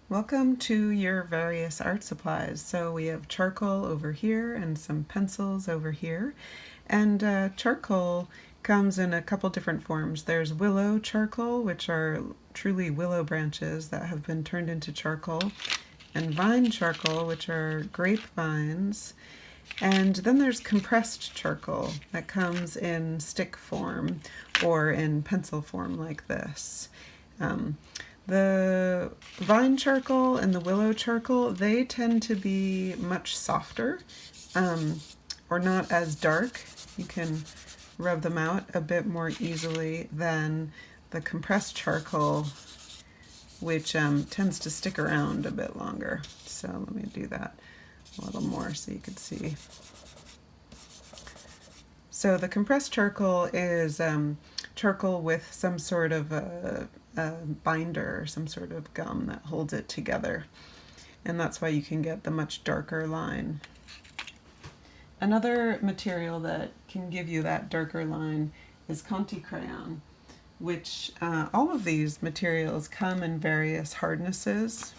Welcome to your various art supplies. So we have charcoal over here and some pencils over here. And charcoal comes in a couple different forms. There's willow charcoal, which are truly willow branches that have been turned into charcoal, and vine charcoal, which are grapevines. And then there's compressed charcoal that comes in stick form or in pencil form like this. The vine charcoal and the willow charcoal, they tend to be much softer or not as dark. You can rub them out a bit more easily than the compressed charcoal, which tends to stick around a bit longer. So let me do that a little more so you can see. So the compressed charcoal is charcoal with some sort of a binder or some sort of gum that holds it together, and that's why you can get the much darker line. Another material that can give you that darker line is Conti crayon, which all of these materials come in various hardnesses,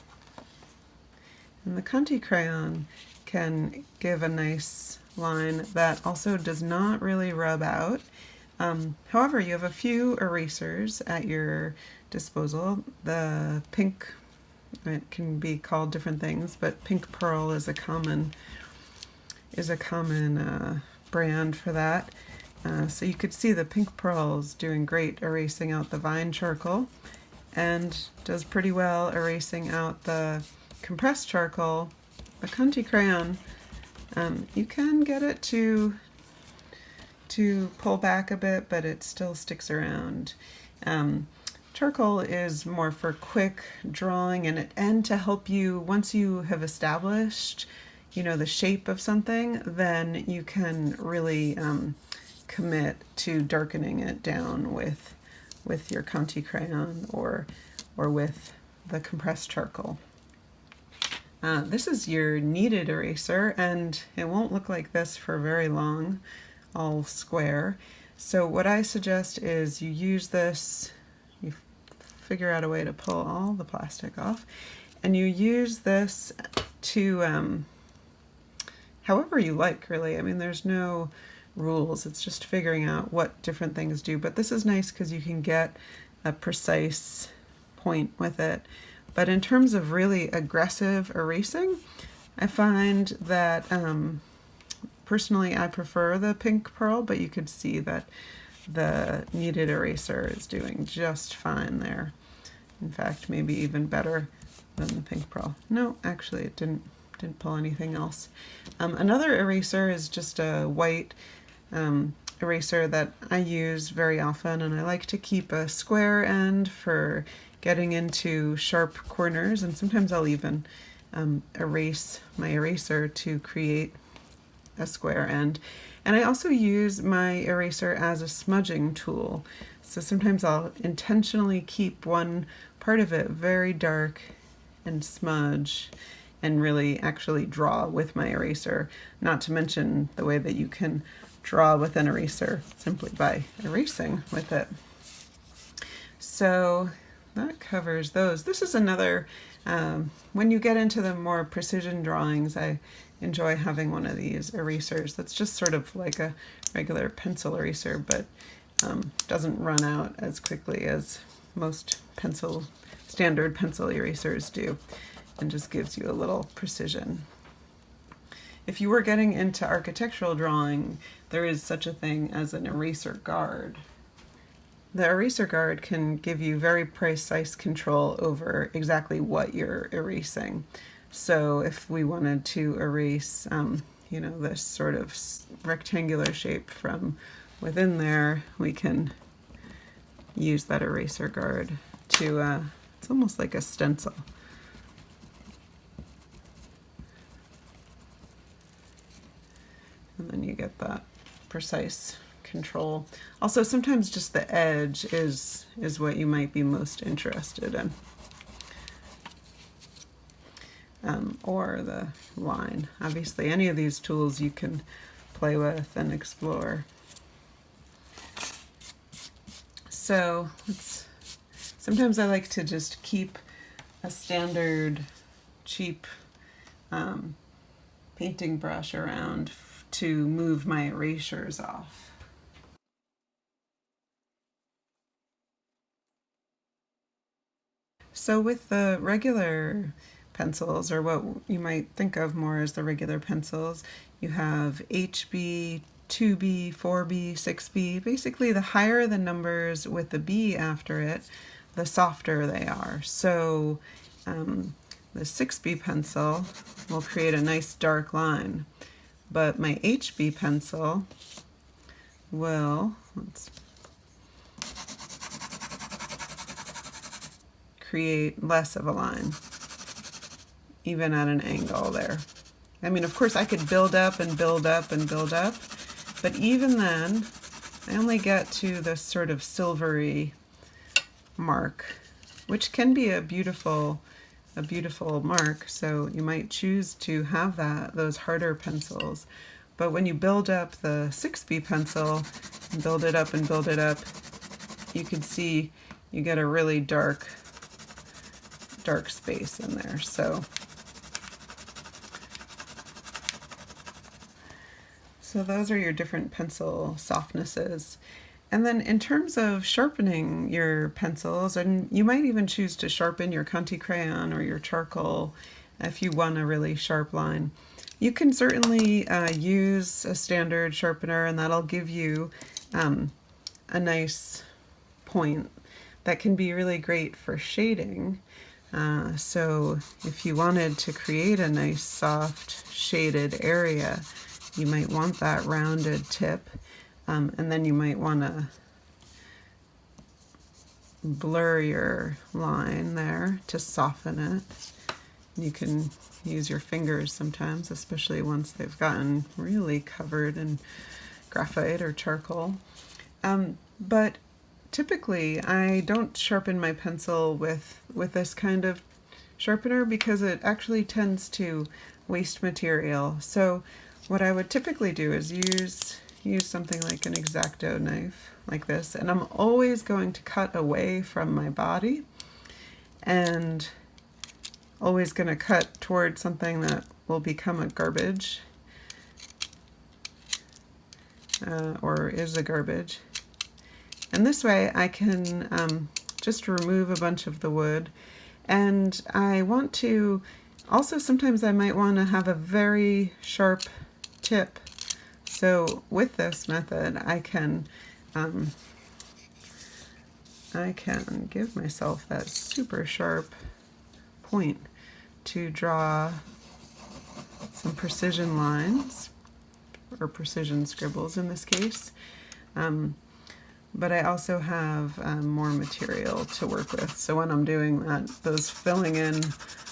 and the Conti crayon can give a nice line that also does not really rub out. However, you have a few erasers at your disposal. The pink, it can be called different things, but Pink Pearl is a common brand for that. So you could see the Pink Pearl is doing great erasing out the vine charcoal and does pretty well erasing out the compressed charcoal. The Conti crayon, you can get it to pull back a bit, but it still sticks around. Charcoal is more for quick drawing and to help you, once you have established, the shape of something, then you can really commit to darkening it down with your Conti crayon or with the compressed charcoal. This is your kneaded eraser, and it won't look like this for very long, all square. So what I suggest is you use this, you figure out a way to pull all the plastic off, and you use this to however you like, really. I mean, there's no rules, it's just figuring out what different things do, but this is nice because you can get a precise point with it. But in terms of really aggressive erasing, I find that personally I prefer the Pink Pearl, but you could see that the kneaded eraser is doing just fine there. In fact, maybe even better than the Pink Pearl. No, actually it didn't pull anything else. Another eraser is just a white eraser that I use very often, and I like to keep a square end for getting into sharp corners, and sometimes I'll even erase my eraser to create a square end. And I also use my eraser as a smudging tool. So sometimes I'll intentionally keep one part of it very dark and smudge and really actually draw with my eraser, not to mention the way that you can draw with an eraser simply by erasing with it. So that covers those. This is another, when you get into the more precision drawings, I enjoy having one of these erasers that's just sort of like a regular pencil eraser, but doesn't run out as quickly as most standard pencil erasers do, and just gives you a little precision. If you were getting into architectural drawing, there is such a thing as an eraser guard. The eraser guard can give you very precise control over exactly what you're erasing. So if we wanted to erase, this sort of rectangular shape from within there, we can use that eraser guard to, it's almost like a stencil. And then you get that precise control. Also, sometimes just the edge is what you might be most interested in, or the line. Obviously, any of these tools you can play with and explore. So sometimes I like to just keep a standard cheap painting brush around to move my erasures off. So with the regular pencils, or what you might think of more as the regular pencils, you have HB, 2B, 4B, 6B. Basically, the higher the numbers with the B after it, the softer they are. So the 6B pencil will create a nice dark line, but my HB pencil will, create less of a line, even at an angle there. I mean, of course, I could build up and build up and build up, but even then, I only get to this sort of silvery mark, which can be a beautiful mark. So you might choose to have those harder pencils. But when you build up the 6B pencil and build it up and build it up, you can see you get a really dark space in there. So those are your different pencil softnesses. And then in terms of sharpening your pencils, and you might even choose to sharpen your Conte crayon or your charcoal if you want a really sharp line. You can certainly use a standard sharpener, and that'll give you a nice point that can be really great for shading. So if you wanted to create a nice soft shaded area, you might want that rounded tip, and then you might want to blur your line there to soften it. You can use your fingers sometimes, especially once they've gotten really covered in graphite or charcoal. But typically I don't sharpen my pencil with this kind of sharpener because it actually tends to waste material. So what I would typically do is use something like an X-Acto knife like this, and I'm always going to cut away from my body and always going to cut towards something that will become a garbage or is a garbage. And this way I can just remove a bunch of the wood. And I want to also, sometimes I might want to have a very sharp tip. So with this method I can give myself that super sharp point to draw some precision lines, or precision scribbles in this case. But I also have more material to work with. So when I'm doing those filling in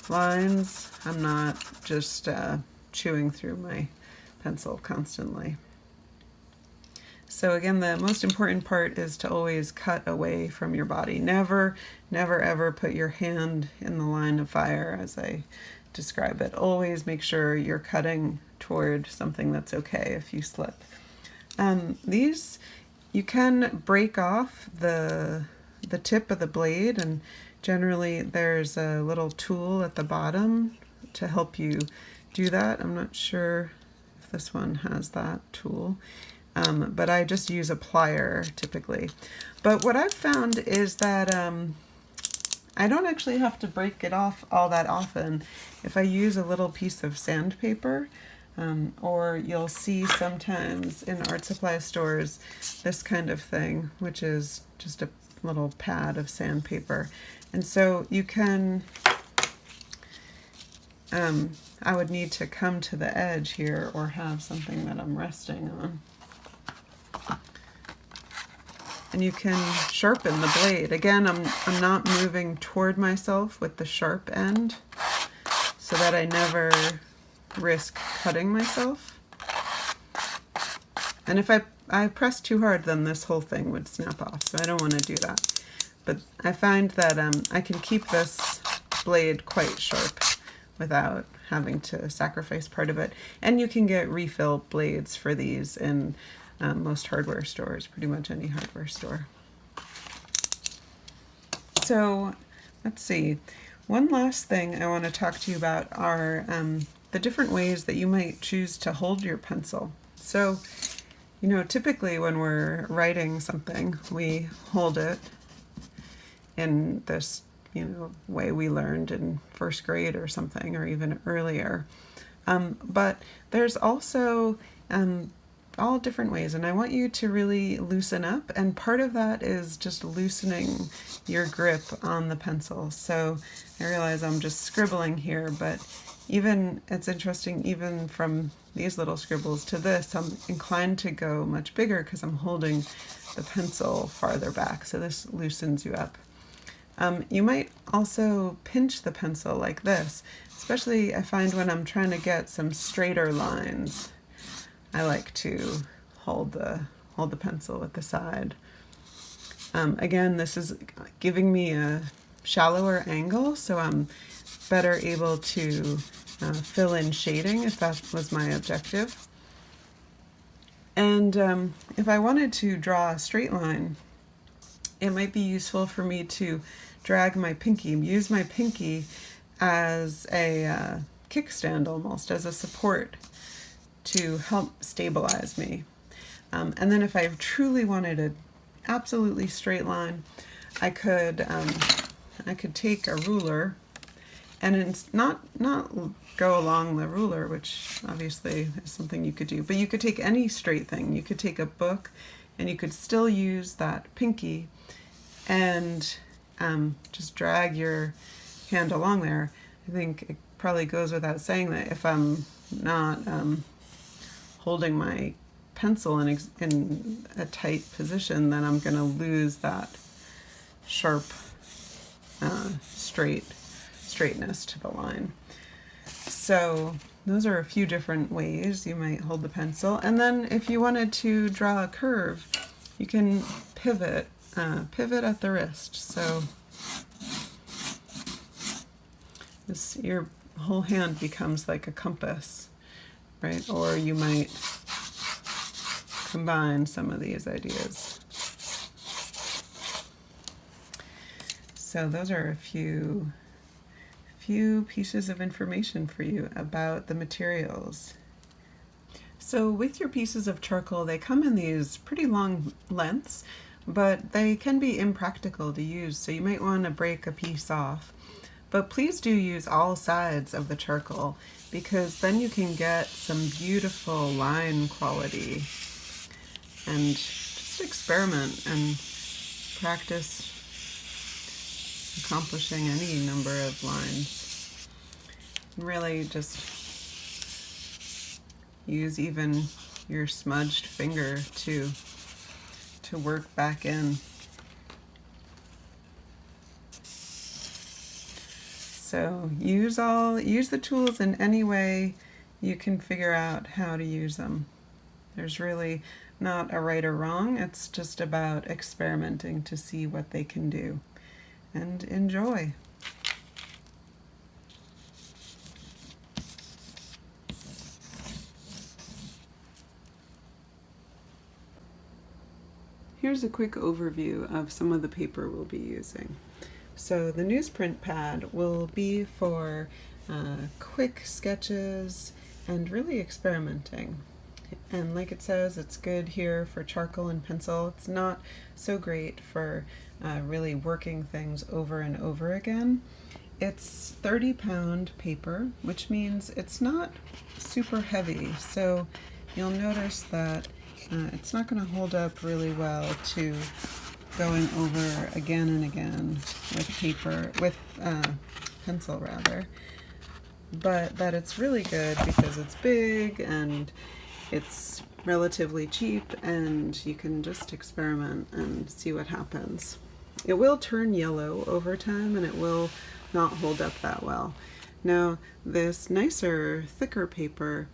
lines, I'm not just chewing through my pencil constantly. So again, the most important part is to always cut away from your body. Never, never, ever put your hand in the line of fire, as I describe it. Always make sure you're cutting toward something that's okay if you slip. These, you can break off the tip of the blade, and generally there's a little tool at the bottom to help you do that. I'm not sure if this one has that tool. But I just use a plier typically. But what I've found is that I don't actually have to break it off all that often if I use a little piece of sandpaper, or you'll see sometimes in art supply stores this kind of thing, which is just a little pad of sandpaper. And so you can, I would need to come to the edge here or have something that I'm resting on. And you can sharpen the blade. Again, I'm not moving toward myself with the sharp end so that I never risk cutting myself. And if I press too hard, then this whole thing would snap off, so I don't want to do that. But I find that I can keep this blade quite sharp without having to sacrifice part of it. And you can get refill blades for these in most hardware stores, pretty much any hardware store. So let's see, One last thing I want to talk to you about are the different ways that you might choose to hold your pencil. So, typically when we're writing something, we hold it in this, way we learned in first grade or something, or even earlier. But there's also all different ways, and I want you to really loosen up, and part of that is just loosening your grip on the pencil. So I realize I'm just scribbling here, but it's interesting, even from these little scribbles to this, I'm inclined to go much bigger because I'm holding the pencil farther back, so this loosens you up. You might also pinch the pencil like this, especially I find when I'm trying to get some straighter lines. I like to hold the pencil at the side. Again, this is giving me a shallower angle, so I'm better able to fill in shading if that was my objective. And if I wanted to draw a straight line, it might be useful for me to drag my pinky, use my pinky as a kickstand, almost as a support to help stabilize me. And then if I truly wanted an absolutely straight line, I could take a ruler and not go along the ruler, which obviously is something you could do, but you could take any straight thing. You could take a book and you could still use that pinky and just drag your hand along there. I think it probably goes without saying that if I'm not holding my pencil in a tight position, then I'm going to lose that sharp straightness to the line. So those are a few different ways you might hold the pencil. And then if you wanted to draw a curve, you can pivot at the wrist. So your whole hand becomes like a compass, right? Or you might combine some of these ideas. So those are a few pieces of information for you about the materials. So with your pieces of charcoal, they come in these pretty long lengths, but they can be impractical to use, so you might want to break a piece off. But please do use all sides of the charcoal, because then you can get some beautiful line quality. And just experiment and practice accomplishing any number of lines. Really just use even your smudged finger to work back in. So use the tools in any way you can figure out how to use them. There's really not a right or wrong, it's just about experimenting to see what they can do. And enjoy. Here's a quick overview of some of the paper we'll be using. So the newsprint pad will be for quick sketches and really experimenting. And like it says, it's good here for charcoal and pencil. It's not so great for really working things over and over again. It's 30-pound paper, which means it's not super heavy. So you'll notice that it's not going to hold up really well to going over again and again with pencil rather. But that it's really good because it's big and it's relatively cheap, and you can just experiment and see what happens. It will turn yellow over time and it will not hold up that well. Now this nicer, thicker paper,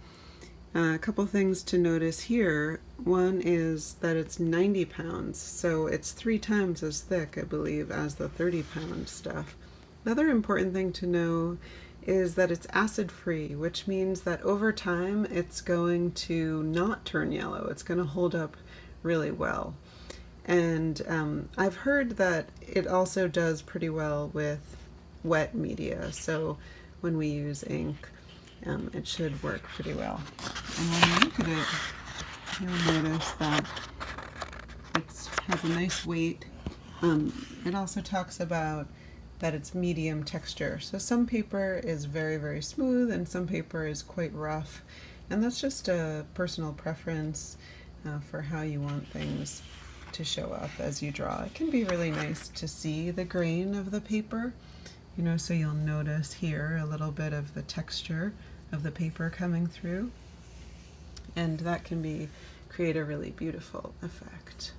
a couple things to notice here. One is that it's 90 pounds, so it's 3 times as thick, I believe, as the 30-pound stuff. The other important thing to know is that it's acid-free, which means that over time it's going to not turn yellow. It's going to hold up really well. And I've heard that it also does pretty well with wet media, so when we use ink, it should work pretty well. And when you look at it, you'll notice that it has a nice weight. It also talks about that it's medium texture. So some paper is very, very smooth and some paper is quite rough. And that's just a personal preference for how you want things to show up as you draw. It can be really nice to see the grain of the paper, so you'll notice here a little bit of the texture of the paper coming through. And that can create a really beautiful effect.